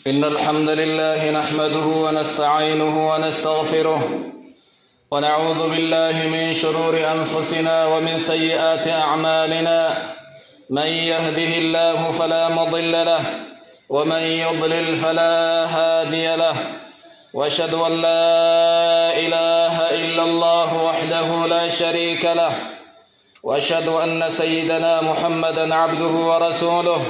إن الحمد لله نحمده ونستعينه ونستغفره ونعوذ بالله من شرور أنفسنا ومن سيئات أعمالنا. من يهده الله فلا مضل له ومن يضلل فلا هادي له، وأشهد أن لا إله إلا الله وحده لا شريك له، وأشهد أن سيدنا محمدا عبده ورسوله.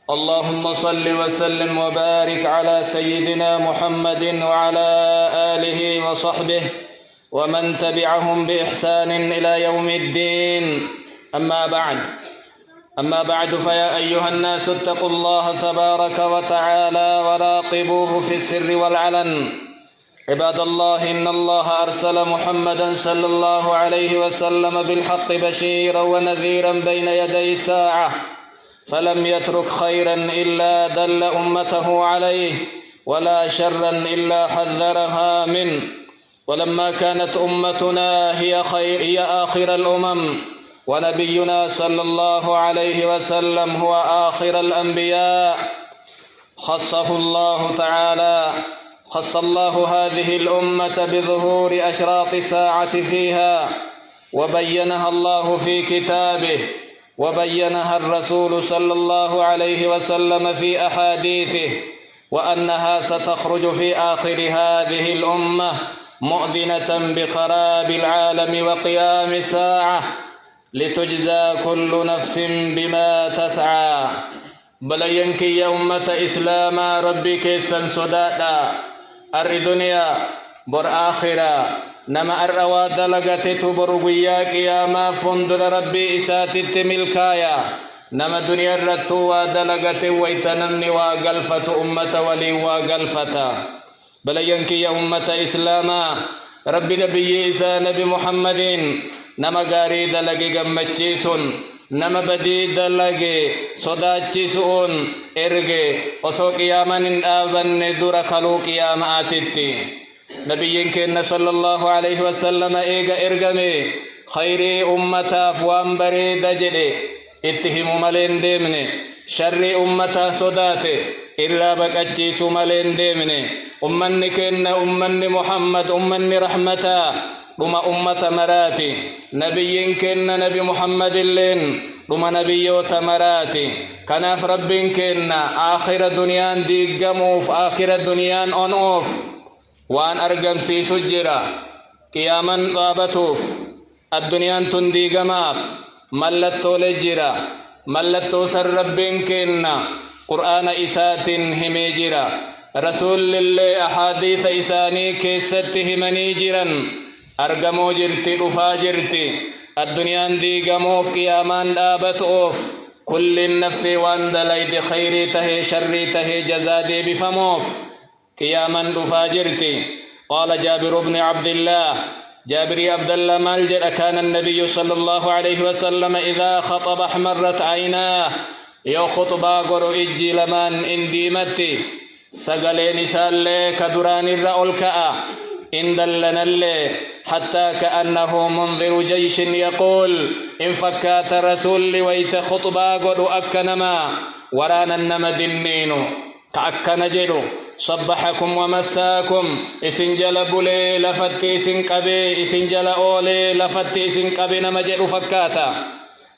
اللهم صل وسلم وبارك على سيدنا محمد وعلى آله وصحبه ومن تبعهم بإحسان إلى يوم الدين. أما بعد فيا أيها الناس اتقوا الله تبارك وتعالى وراقبوه في السر والعلن. عباد الله، إن الله أرسل محمدا صلى الله عليه وسلم بالحق بشيرا ونذيرا بين يدي الساعة، فلم يترك خيرا إلا دل أمته عليه، ولا شرا إلا حذرها منه. ولما كانت أمتنا هي آخر الأمم، ونبينا صلى الله عليه وسلم هو آخر الأنبياء، خص الله هذه الأمة بظهور أشراط الساعة فيها، وبينها الله في كتابه، وبينها الرسول صلى الله عليه وسلم في أحاديثه، وأنها ستخرج في آخر هذه الأمة مؤذنة بخراب العالم وقيام الساعة، لتجزى كل نفس بما تسعى. بلينك يا أمة إسلام ربك سنسدادا أر دنيا بر آخرة نما أروى دلغت برغيا قياما فندر ربي إساتت ملكايا نما دنيا رتوا دلغت ويتنمني وقلفة أمة ولي وقلفة. بلينك يا أمة إسلاما ربي نبي إسا نبي محمد نما غاري دلغي غمچيسون نما بدي دلغي صداچيسون إرغي وسو قيامن آبن دور خلو قياماتي. نبيين كنا صلى الله عليه وسلم إيغا إرغمي خيري أمتا فوان بريد جدي اتهم ملين ديمني شر أمتا صداتي إلا بكتشيس ملين ديمني. أمني كنا أمني محمد أمني رحمتا رما أمة مراتي. نبيين كنا نبي محمد اللين رما نبيو تمراتي. كناف ربين كنا آخر دنيان ديقموف آخر دنيان أنوف وان أرقم في سجرة قياما طابتوف الدنيا تندي قماف ملتو لجرة ملتو سر ربين كنا قرآن إسات هميجرة رسول الله أحاديث إساني كيست همني جرا أرقمو جرتي رفا جرتي الدنيا دي قموف قياما طابتوف كل النفس وان دليد خيري تهي شري تهي جزادي بفموف قياما رفاجرتي. قال جابر بن عبد الله جابر عبد الله مالجر كان النبي صلى الله عليه وسلم إذا خطب احمرت عيناه يو خطبا قرو إجي لمن انديمتي سقلين سالي كدران الرأولكاء إن دلنا اللي حتى كأنه منذر جيش يقول إن فكات رسول ويت خطبا قرو أكنما ورانا النمد النينو كأكن جدو صبحكم ومساكم إسنجل بولي لفتي إسنقبي إسنجل أولي لفتي إسنقبي نمجد فكاتا.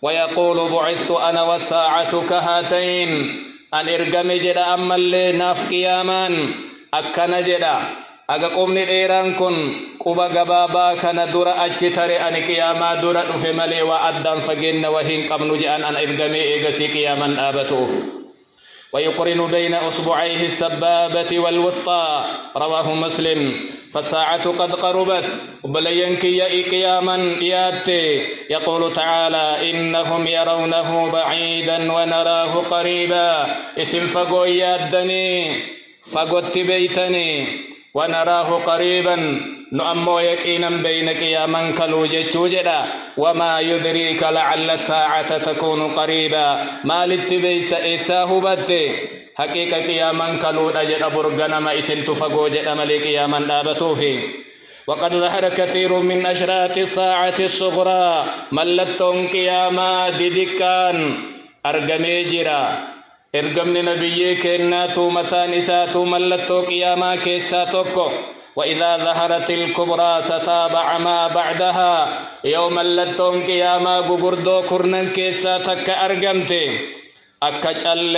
ويقول بعثت أنا والساعة كهاتين أن إرقم جد أما اللي ناف قيامان أكنا جدا أغا قمني الإيران كن قبا قبابا كان دورا أجتري أن قياما دورا في ملي وأدن فقين وهين قمن جأن أن إرقمي إيقسي قيامان آبتوف. ويقرن بين أصبعيه السبابة والوسطى رواه مسلم. فالساعة قد قربت بلينكي قياما ياتي. يقول تعالى إنهم يرونه بعيدا ونراه قريبا. اسم فقو يادني فقوت بيتني ونراه قريبا نؤمو يقينا بين قياما كالوجة جدا. وما يدريك لعل الساعة تكون قريبا. ما للتبيت إساه بد حقيقة قياما كالوجة جدا برغنا ما إسنت فقو جدا ملي قياما دابتو فيه. وقد ظهر كثير من أشراط الساعة الصغرى ملتون قياما ددكان أرغمي جرا إرقمن نبي كناتو متان إساتو ملتو قياما كيساتوكو وإذا ظهرت الكبرى تتابع ما بعدها يوم اللتون قياما قردو كرنن كيساتك أرقمتي أكجل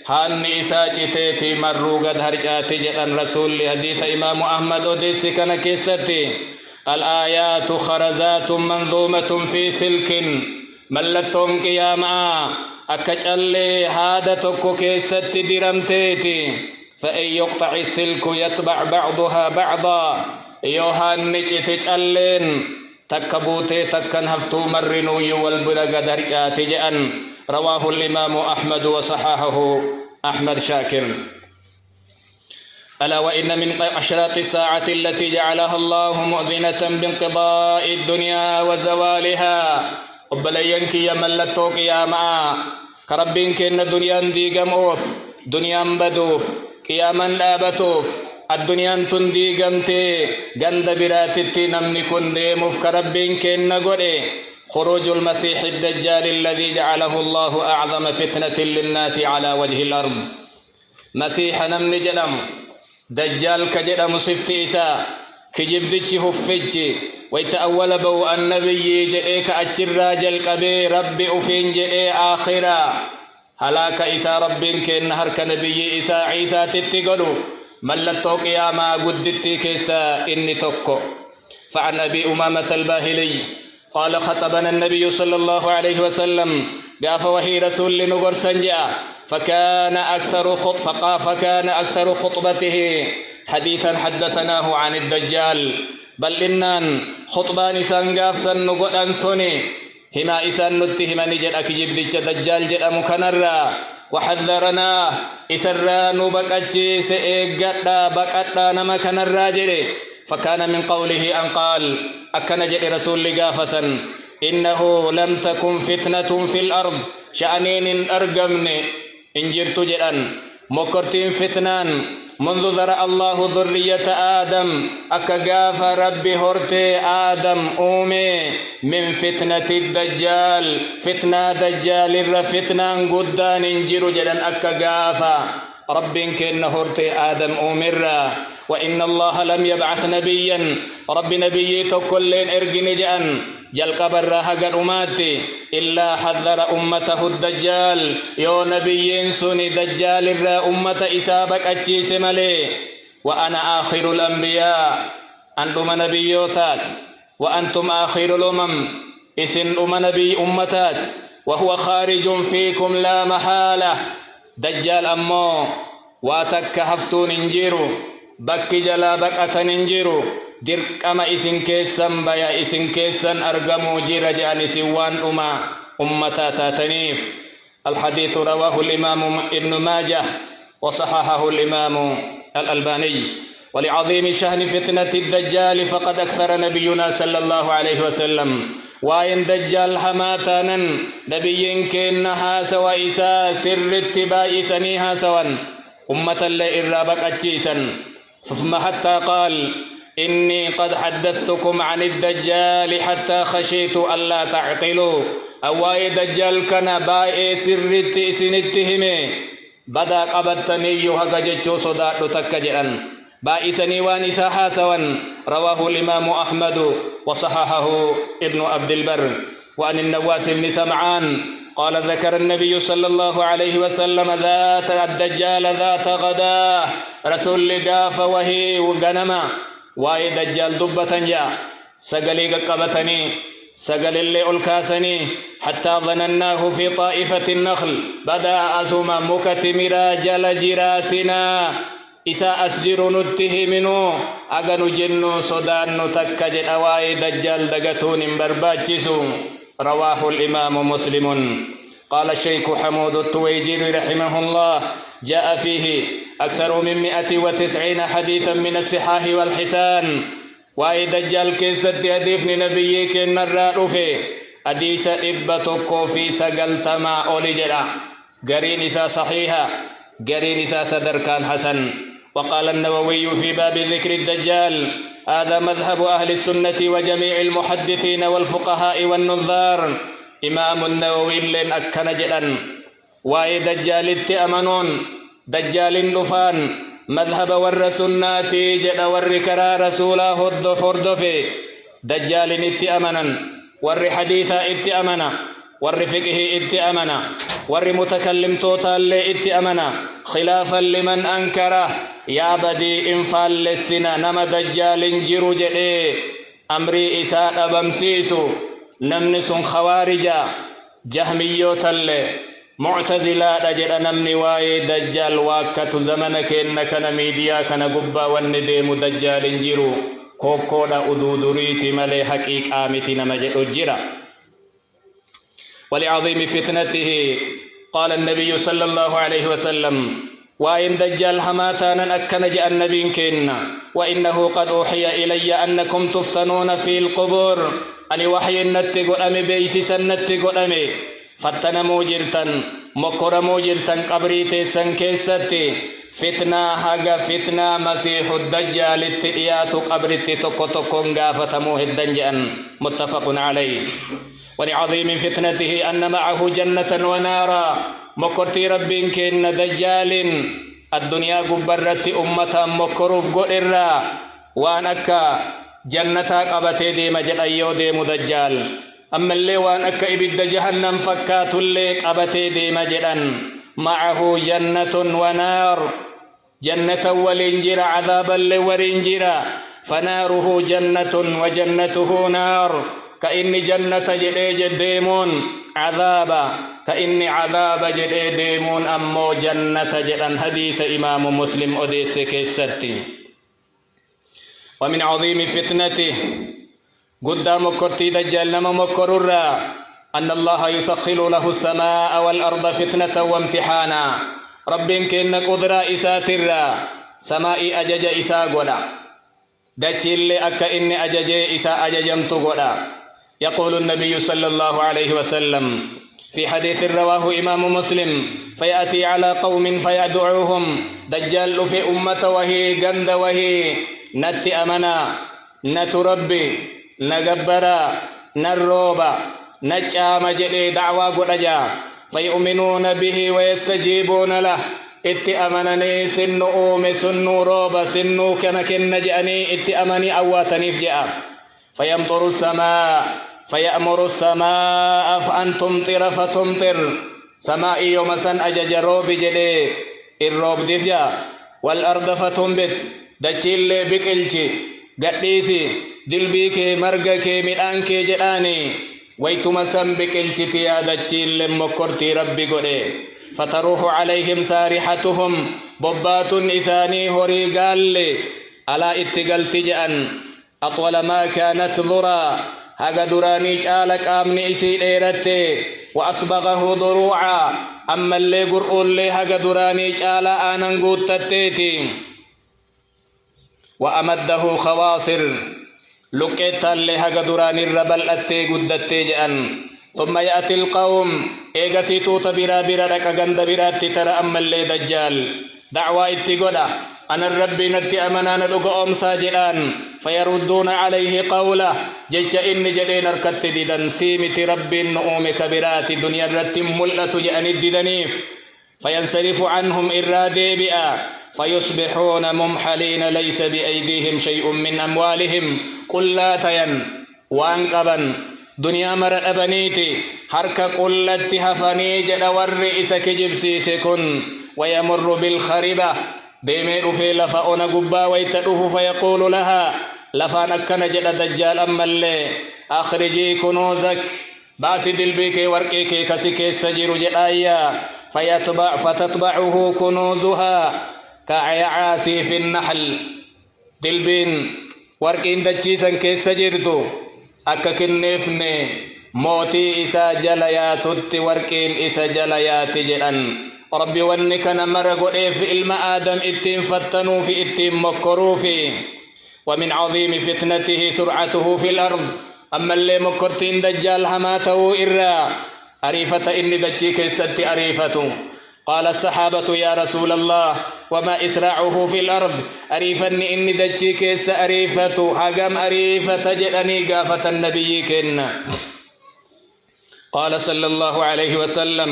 هاني إساجتي مرو قد هرجاتي جدن رسول حديث إمام أحمد وديسي كان كيستي الآيات خرزات منظومة في سلك ملتهم قياما أكجل هذا تكو كيستي درمتيتي فإن يقطع السلك يتبع بعضها بعضا يوهان تجلين تكبوتي تكن هفتو مرنو يوالبلغ درجاتي جأن رواه الإمام أحمد وصححه أحمد شاكر ألا وإن من أشراط الساعة التي جعلها الله مؤذنة بانقضاء الدنيا وزوالها وبلينك يملتوك يا ما كربينك إن الدنيا ديقم أوف دنيا بدوف قياما لابتوف الدنيا تنديقمتي قند براتتي نمني كن ديموف كربينك إن قري خروج المسيح الدجال الذي جعله الله أعظم فتنة للناس على وجه الأرض مسيح نمني جدم دجال كجدم صفت إساء كجبدتش هفج ويتأول بو النبي جئيك أجر القبي ربي أفين جئي آخرا هلاك إساء ربك إنهر كنبي إساء عيسى تتقلو ملتو قياما قدتي كيسا إني توكو فعن أبي أمامة الباهلي قال خطبنا النبي صلى الله عليه وسلم بأفوه رسول نقر سنجا فكان أكثر خطبته حديثا حدثناه عن الدجال بل إنان خطبان سنقاف سنقر أنسوني هما إسان نتهم نجد أكجب ديش دجال جد مكنرا وحذرنا إسران بكتشي سئقتا بكتا نما كنرا جري فكان من قوله أن قال أكن جد رسول لقافسا إنه لم تكن فتنة في الأرض شأنين أرقمني إنجرت جدًا مكرتين فتنان منذ ذرأ الله ذرية آدم أكقاف ربي هرتي آدم أومي من فتنة الدجال فتنة دجال الرفتنان قدان انجر جدا أكقاف ربي كن هرتي آدم أومر وإن الله لم يبعث نبيا رب نبي تكلين إرقن جأن جل قبر هقر أماتي إلا حذر أمته الدجال يو نبي سني دجال الرا أمة إسابك أجيس ملي وأنا آخر الأنبياء أنتم نبيوتات وأنتم آخر الأمم إسن نبي أمتات وهو خارج فيكم لا محالة دجال أمو واتك هفتون انجيرو بك جلا بكأة انجيرو درك أما إسن كيسن بيا إسن كيسن أرقمو جيرجان سوان أمتا تاتنيف الحديث رواه الإمام ابن ماجه وصححه الإمام الألباني ولعظيم شأن فتنة الدجال فقد أكثر نبينا صلى الله عليه وسلم وإن دجال حماتانا نبي كنها سوى إساء سر اتباع سنيها سوا أمة لإرابك أجيسا ثم حتى قال إني قد حدثتكم عن الدجال حتى خشيت ألا تعقلوا أواي دجال كان باي سر سنتهمي بدا قبضتني يهججو صدات تكجئا بائسني وانسا حاسوا رواه الإمام أحمد وصححه ابن عبد البر وعن النواس بن سمعان قال ذكر النبي صلى الله عليه وسلم ذات الدجال ذات غدا رسول لقاف وهي وغنما واي دجال دبة جاء سقلي قبتني سقل اللي ألكاسني حتى ظنناه في طائفة النخل بدا أسوما مكتمرا جل جراتنا إسا أسجر نتهمنو أغنو جنو صدان تكجد أواي دجال دقتون برباجسو رواه الإمام مسلم قال الشيخ حمود التويجيري رحمه الله جاء فيه أكثر من 190 حديثا من الصحاح والحسان واي دجال كيست يدفن نبيك النرار في أديس إبتك في سقلتما أولجلا قرين إسا صحيحة قرين إسا صدر كان حسن وقال النووي في باب ذكر الدجال هذا مذهب أهل السنة وجميع المحدثين والفقهاء والنظار إمام النووي لن أكن جدا واي دجال اتأمنون دجال دفان مذهب ور سناتي جد ور كرا رسولا هد فردفي دجال اتأمنا ور حديثا اتأمنا ور فقه اتأمنا ور متكلم توتال اتأمنا خلافا لمن أنكره يا بدي انفال للسنة نما دجال جرو جدي أمري إساء بمسيسو نمنس خوارجا جهميو تل معتزلا دجل نمني واي دجال واكت زمنك إنك نميديا كان قبا والنديم دجال جرو كوكو دا أدودريتي ملي حقيق آمتي نمجد الجرا ولعظيم فتنته قال النبي صلى الله عليه وسلم وإن دجال حماتانا أكن جاء النبي كنا وإنه قد أوحي إلي أنكم تفتنون في القبور أني وحي النتق أمي بيسس النتق أمي فتنمو جرتن مكرمو جرتن قبريتي سنكيستي فتنة حقا فتنة مسيح الدجال التئيات قبرتي تقو تقون غافتموه الدنجان متفق عليه ولعظيم فتنته أن معه جنة ونارا مكرتي ربي كن دجال الدنيا قبرت أمة مكروف قرر وانك جنة قبتي دي مجل أيو دي مدجال أما اللي وانك إبد جهنم فكات اللي قبتي دي مجلا معه جنة ونار جنة والإنجر عذابا لورينجر فناره جنة وجنته نار كإني جنة جدي جديمون عذابا كإني عذاب جدي ديمون أمو جنة جدن حديث إمام مسلم أديس كيستي ومن عظيم فتنته قدام كرتي دجال نما مكرر أن الله يسخل له السماء والأرض فتنة وامتحانا رب كن قدرة إساتر سماء أجج إسا قدا دجل أكا إني أجج إسا أججمت قدا يقول النبي صلى الله عليه وسلم في حديث رواه إمام مسلم فيأتي على قوم فيدعوهم دجال في أمة وهي قند وهي نت أمنا نتربي نجبرا نروبا نجام جلي دعوى قرجا فيؤمنون به ويستجيبون له اتأمنني سن أوم سن روبا سن كنكن نجأني اتأمني أواتني فجأة فيمطر السماء فيأمر السماء فأن تمطر فتمطر سماء يوم سن أجج روب جلي الروب دفجا والأرض فتنبت دجل بكلشي قديسي دلبيك مرقك مدانك جداني ويتما سنبك التتيا دجل مكرتي ربي قولي فتروح عليهم سارحتهم ببات إساني هوري قال لي ألا اتقل تجأن أطول ما كانت ذرا هذا دراني جالك آمني إسي إيرتي وأصبغه ضروعا أما اللي قرؤون لي هذا دراني جالا آننقود تتيتي وأمده خواصر لقيت اللي هذا دراني الربل أتي قدتي جأن ثم يأتي القوم إيغسيتو تبرا برا لك غند برا تترى أما اللي دجال دعوة اتقودا أنا الرب نتي أمنا ندق ساجدان فيردون عليه قوله جج إن جدين أركت ديدن سيمت رب نؤوم كبرات دنيا رتم ملأت جأن الددنيف فينصرف عنهم إرادي بئا فيصبحون ممحلين ليس بأيديهم شيء من أموالهم قل لا تين وانقبا دنيا مرأ أبنيتي حركة قلت هفني جد ورئيس كجبسي سكن ويمر بالخربة ديمير في لفأنا قبا ويتدوف فيقول لها لفانك نجد دجال أما اللي أخرجي كنوزك باسد البيك ورقيك كسك سجر جدايا فتتبعه كنوزها كعيعاسي في النحل دلبين ورقين دجيسا كيس جرتو akka kinneefne mootii isaa jala yaatutti warqiin isa jala yaati jedhan rabbi wanni kana mara godheef ilma aadam ittiin fattanuu fi ittiin mokkoruu fi ومن عظيم فتنته سرعته في الأرض أما اللي مكرتين دجال هماته إرّا أريفة إني دجيك ست أريفة قال الصحابة يا رسول الله وما إسراعه في الأرض أريفني إني دجيك سأريفة حقم أريفة جلني قافة النبي كن قال صلى الله عليه وسلم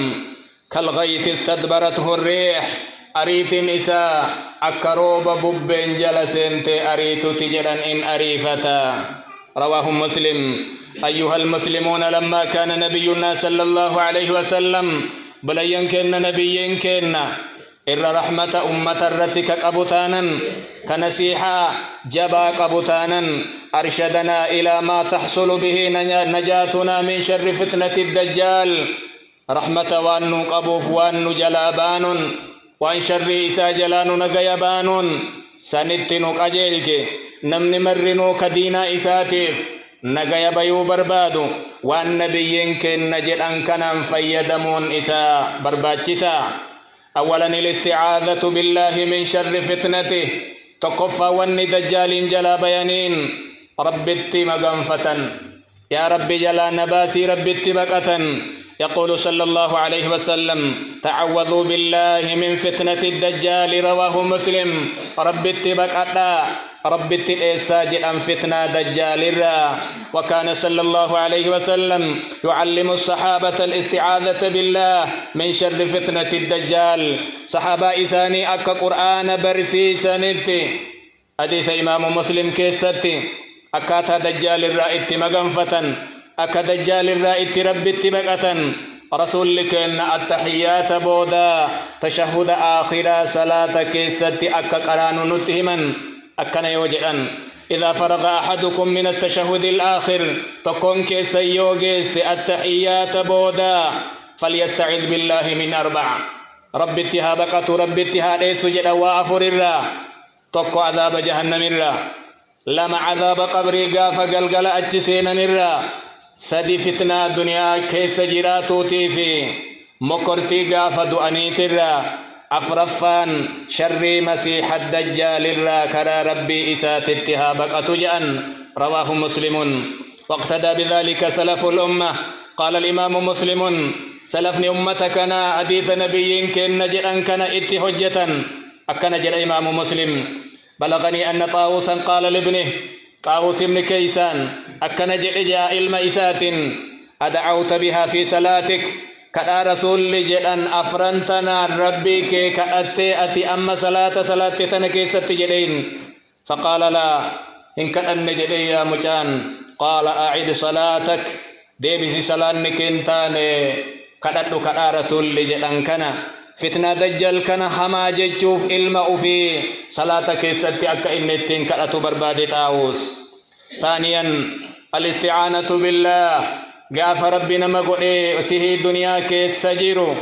كالغيث استدبرته الريح أريت نساء أكروب ببين جلسنت أريت تجرا إن أريفتا. رواه مسلم. أيها المسلمون لما كان نبينا صلى الله عليه وسلم بلين كن نبيين كن إر رحمة أمة الرتك قبطانا كنسيحا جبا قبطانا أرشدنا إلى ما تحصل به نجاتنا من شر فتنة الدجال. رحمة وأن قبوف وأن جلابان وأن شر إسا جلان نقيبان سنتن قجلج نمن مرنو كدينا إساتيف نقيب يوبربادو وأن نبيين كن نجل أنكنا فيدمون إسا برباتشسا. أولا الاستعاذة بالله من شر فتنته تقفى وأن دجال جلا بيانين ربتي مغنفة يا رب جلا نباسي ربتي بقة. يقول صلى الله عليه وسلم تعوذوا بالله من فتنة الدجال. رواه مسلم. ربتي بقة ربتي الإساجد أن فتنة دجال الرا. وكان صلى الله عليه وسلم يعلم الصحابة الاستعاذة بالله من شر فتنة الدجال. صحابة إساني أكا قرآن برسي سنتي حديث إمام مسلم كيستي أكاتا دجال الرا اتمغنفة أكا دجال الرا اتربتي بقة. رسول لك إن التحيات بودا تشهد آخر صلاة كيستي أكا قرآن نتهما أكنا يوجئا. إذا فرغ أحدكم من التشهد الآخر تكون كيسيوغيس التحيات بودا فليستعذ بالله من 4. رب اتها بقة رب اتها ليس جدا وافر الرا تقو عذاب جهنم الرا لما عذاب قبري قاف قلقل أجسين الرا سدي فتنة الدنيا كيس جراتو تيفي مكرتي قاف دؤنيت الرا أفرفان شر مسيح الدجال الرا كرا ربي إسات اتها بقة جأن. رواه مسلم. واقتدى بذلك سلف الأمة. قال الإمام مسلم سلفني أمتكنا حديث نبي كن نجد كان إتي حجة أكن جل إمام مسلم. بلغني أن طاووسا قال لابنه طاووس بن كيسان أكن جل جاء المئسات أدعوت بها في صلاتك كدا رسول لجدان أفرنتنا ربي كي كأتي أتي أما صلاة تنكي ستجدين. فقال لا إن كان نجدي يا مجان. قال أعيد صلاتك ديبسي صلاة نكنتان كدا رسول لجدان كنا فتنة دجال كنا حما ججوف إلما في صلاة كيستي أكا إنتين كدا بربادي طاووس. ثانيا الاستعانة بالله. قاف ربنا مقولي سيه دنيا كيس سجيرو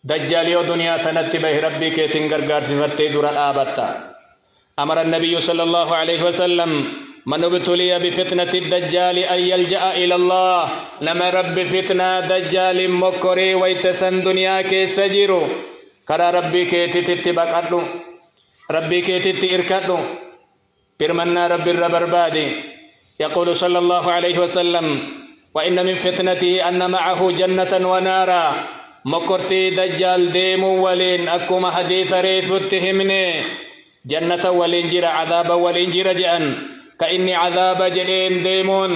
دجاليو دنيا تنتبه ربي كي تنقرقار صفتي دور الآبتا. أمر النبي صلى الله عليه وسلم من ابتلي بفتنة الدجال أن يلجأ إلى الله. نما رب فتنة دجال مكري ويتسن دنيا كيس سجيرو كرا ربي كي تتبقى ربي كي تتئركتو برمنا ربي الربربادي. يقول صلى الله عليه وسلم وإن من فتنته أن معه جنة ونارا. مكرتي دجال ديمو ولين أكما حديث ريف اتهمني جنة ولين عذاب ولين جأن كإني عذاب جدين ديمون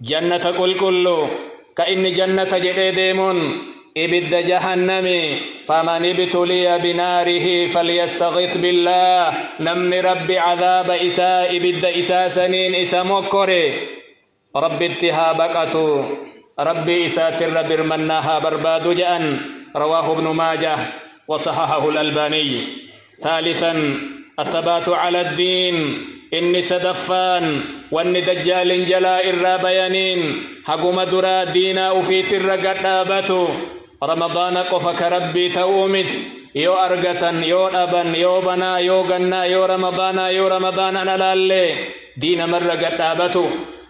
جنة كل كإني جنة جدين ديمون إبد جهنم فمن ابتلي بناره فليستغيث بالله. نمن ربي عذاب إساء إبد إساء سنين إساء مكري ربي اتها بقتو ربي إساء تربر منها برباد جأن. رواه ابن ماجه وصححه الألباني. ثالثا الثبات على الدين. إني سدفان وإن دجال جلاء الرابيانين حقم درا دينا وفي ترقى دابتو رمضان قفك ربي تومت يو أرغتن يو أبن يو بنا يو غنا يو رمضان أنا لالي دين مرقى دابتو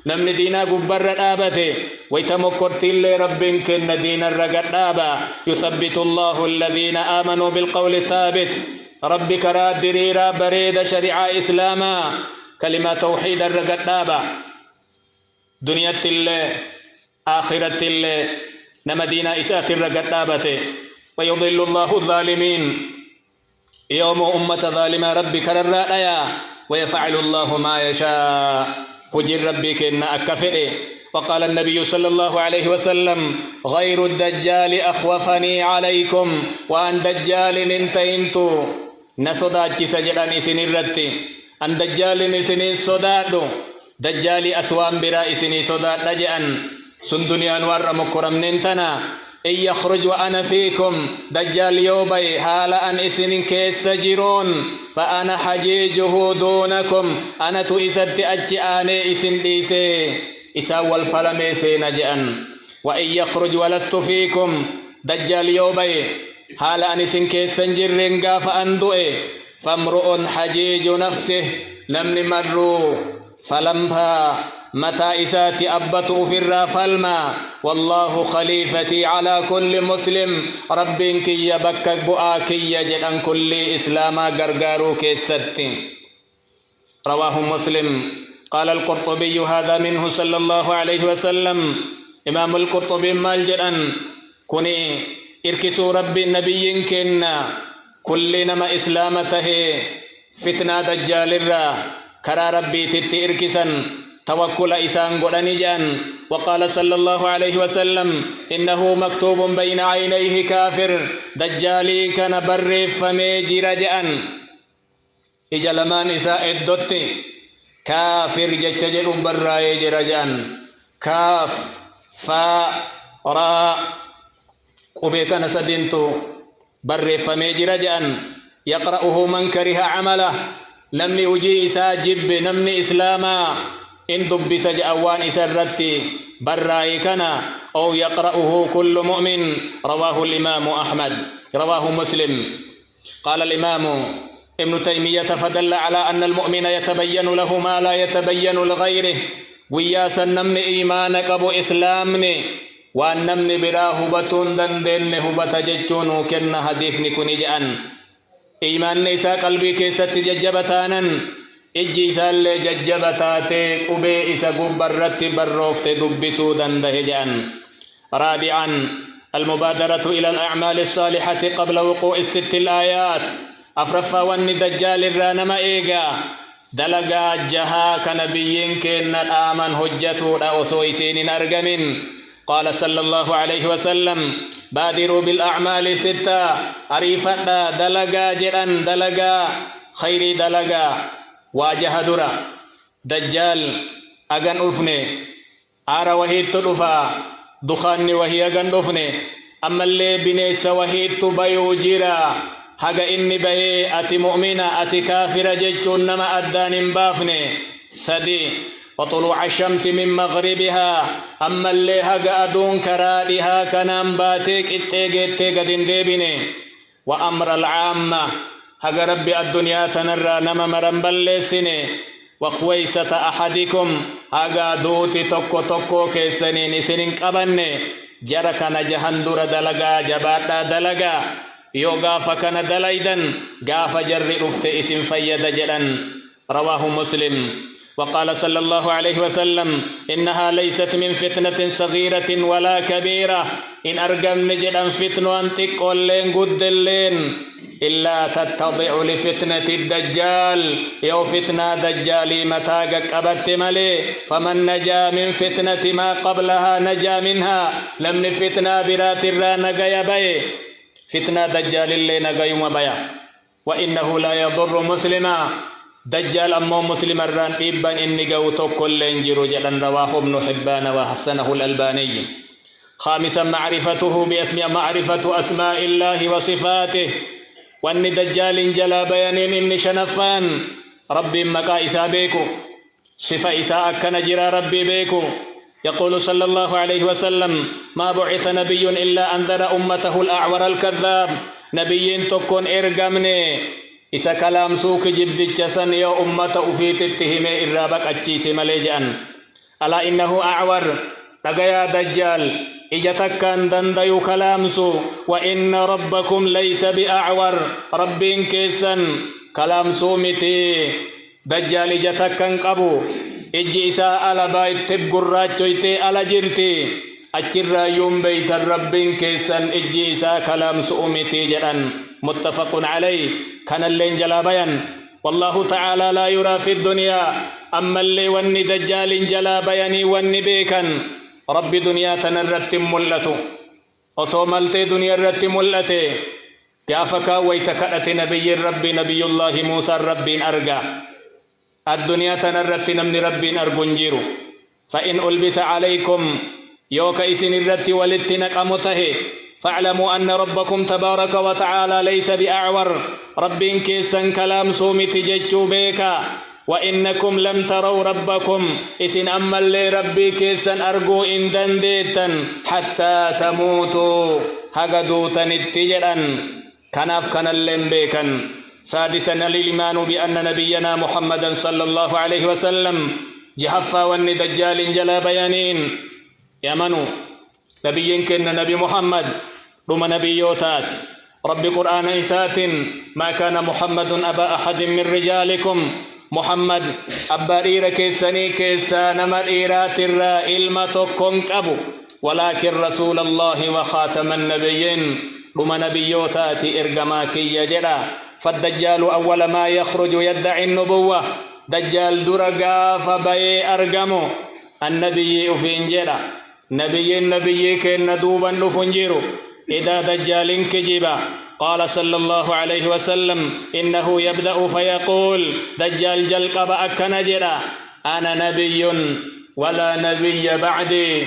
نمن دينا قبر دابته ويتمكرت اللي رب كن دين الرقى دابا. يثبت الله الذين آمنوا بالقول الثابت. ربي كرا دريرا بريد شريعة إسلاما كلمة توحيد الرقى دابا. دنيا اللي آخرة اللي نما دينا إسات الرقى دابته. ويضل الله الظالمين يوم أمة ظالمة ربي كرر ويفعل الله ما يشاء. فجر ربي كن أكفئ وقال النبي صلى الله عليه وسلم غير الدجال أخوفني عليكم وأن دجال انتهنتو نصداتي سجدان إسني الرتي أن دجال إسني صدادو دجال أسوان برا إسني صداد رجأن سندني أنوار مكرم ننتنا إن يخرج وأنا فيكم دجال يوبي حالا أن إسن كيس جيرون فأنا حجيجه دونكم أنا تؤسد أجئاني إسن ديسي إساو الفلميسي نجأن وإن يخرج ولست فيكم دجال يوبي حالا أن إسن كيس جيرين غاف أندوئي فامرؤ حجيج نفسه نمن مروا فلمها متى إساتي أبتوا في الرافلما والله خليفتي على كل مسلم ربك يبكك بؤاكي جدًا كل إسلاما غرغارو كيستي. رواه مسلم. قال القرطبي هذا منه صلى الله عليه وسلم. إمام القرطبي مال جدًا كوني إركسوا ربي النبي كنا كل نما إسلامته فتنة دجال الرا كرا ربي تتي إركسا توكل إسان قراني جان. وقال صلى الله عليه وسلم إنه مكتوب بين عينيه كافر دجالي كان بر فميجر جان إجلمان إساء الدوتي كافر جتجر براي جرجان كاف فا را قبيك نسدنتو بر فميجر جان يقرأه من كره عمله لم يجي إساء جب نمني إسلاما إن دبس جأوان إسرتي براي كان أو يقرأه كل مؤمن. رواه الإمام أحمد. رواه مسلم. قال الإمام ابن تيمية فدل على أن المؤمن يتبين له ما لا يتبين لغيره وياسا نمن إيمانك أبو إسلامني وأن نمن برا هبتون دندن هبت ججون كن حديث كن جأن إيمان نيسا قلبي كيست ججبتانا إجي سال ججبتاتي قبي إسا قبرت بروفت دبسو دنده جأن. رابعا المبادرة إلى الأعمال الصالحة قبل وقوع الست الآيات. أفرفا واني دجال الرانما إيغا دلقا جها كنبيين كنا آمن هجتو رأسو إسين أرقمين. قال صلى الله عليه وسلم بادروا بالأعمال ستة عريفة دلقا جران دلقا خيري دلقا واجه درا دجال أغن أفني آر وحيد تلفا دخان وهي أغن أفني أما اللي بنيس وحيد تبايو جيرا حقا إني بهي أتي مؤمنة أتي كافرة ججون نما أدان بافني سدي وطلوع الشمس من مغربها أما اللي حقا أدون كرادها كنام باتيك اتيق دندبني وأمر العامة حق ربي الدنيا تنرى نما مرنبل سني وقويسة أحدكم حق دوتي توكو كيسنين سنين قبني جرك نجهندور دلقا جباتا دلقا يوغا فكان دليدا غاف جر رفت اسم فيد جلا. رواه مسلم. وقال صلى الله عليه وسلم إنها ليست من فتنة صغيرة ولا كبيرة إن أرقم نجدا فتنة أنتك ولين قد اللين إلا تتضع لفتنة الدجال يو فتنة دجالي متاقك أبت ملي فمن نجا من فتنة ما قبلها نجا منها لم فتنة برات الرا نقيا بي فتنة دجال اللي نقيا بيا. وإنه لا يضر مسلما دجال أمو مسلم الران إبان إني قوتو كل انجرو جلن. رواه ابن حبان وحسنه الألباني. خامسا معرفة أسماء الله وصفاته. وأن دجال جلا بيانين إني شنفان ربي مكا إسا بيكو صفة إساء كان جرى ربي بيكو. يقول صلى الله عليه وسلم ما بعث نبي إلا أنذر أمته الأعور الكذاب. نبي تكون إرقمني إسا كلام سوك جبد جسن يا أمة أفيت اتهم إرابك أجيس مليجأن. ألا إنه أعور تقيا دجال إجتكان دنديو كلامسو وإن ربكم ليس بأعور ربين كيسن كلامسو متي دجال إجتكان قبو إجيسا ألا بايت تبقرات جويتي ألا جرتي أجر يوم بيت الربين كيسن إجيسا كلامسو متي جران. متفق عليه. كان اللين جلا بيان والله تعالى لا يرى في الدنيا أما اللي وني دجال جلا بياني وني بيكا رب دنيا تنرت ملته وصوملتي دنيا رت ملته كافك ويتكأت نبي الرب نبي الله موسى الرب أرجع الدنيا تنرت نمن رب أرجنجير فإن ألبس عليكم يوك إسن الرت ولتنك أمته فاعلموا أن ربكم تبارك وتعالى ليس بأعور رب كيسا كلام سومت ججو بيكا وإنكم لم تروا ربكم إسن أما اللي ربي كيسا أرجو إن دنديتا حتى تموتوا هقدوتا نتجرا كناف كان اللين بيكا سادسا الإيمان بأن نبينا محمدا صلى الله عليه وسلم جحفا واني دجال جلا بيانين يمنوا نبي كن نبي محمد رم نبيوتات رب قرآن إسات ما كان محمد أبا أحد من رجالكم محمد أبارير كيساني كيسان مرئيرات الرائل ما تكم كبو ولكن رسول الله وخاتم النبيين رم نبيوتات إرقماكي يجرى فالدجال أول ما يخرج يدعي النبوة دجال درقا فبي أرقمو النبي أفين جرى نبي كن دوبا نفنجيرو إذا دجال كجبا قال صلى الله عليه وسلم إنه يبدأ فيقول دجال جلقب أكنجرا أنا نبي ولا نبي بعدي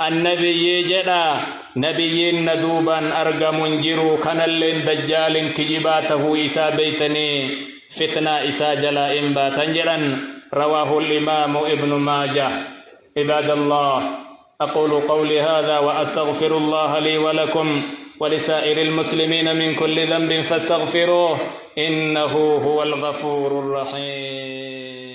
النبي جرا نبي ندوبا أرقم جرو كان اللين دجال كجباته إسا بيتني فتنة إسا جلائم باتنجرا رواه الإمام ابن ماجه عباد الله أقول قولي هذا وأستغفر الله لي ولكم ولسائر المسلمين من كل ذنب فاستغفروه إنه هو الغفور الرحيم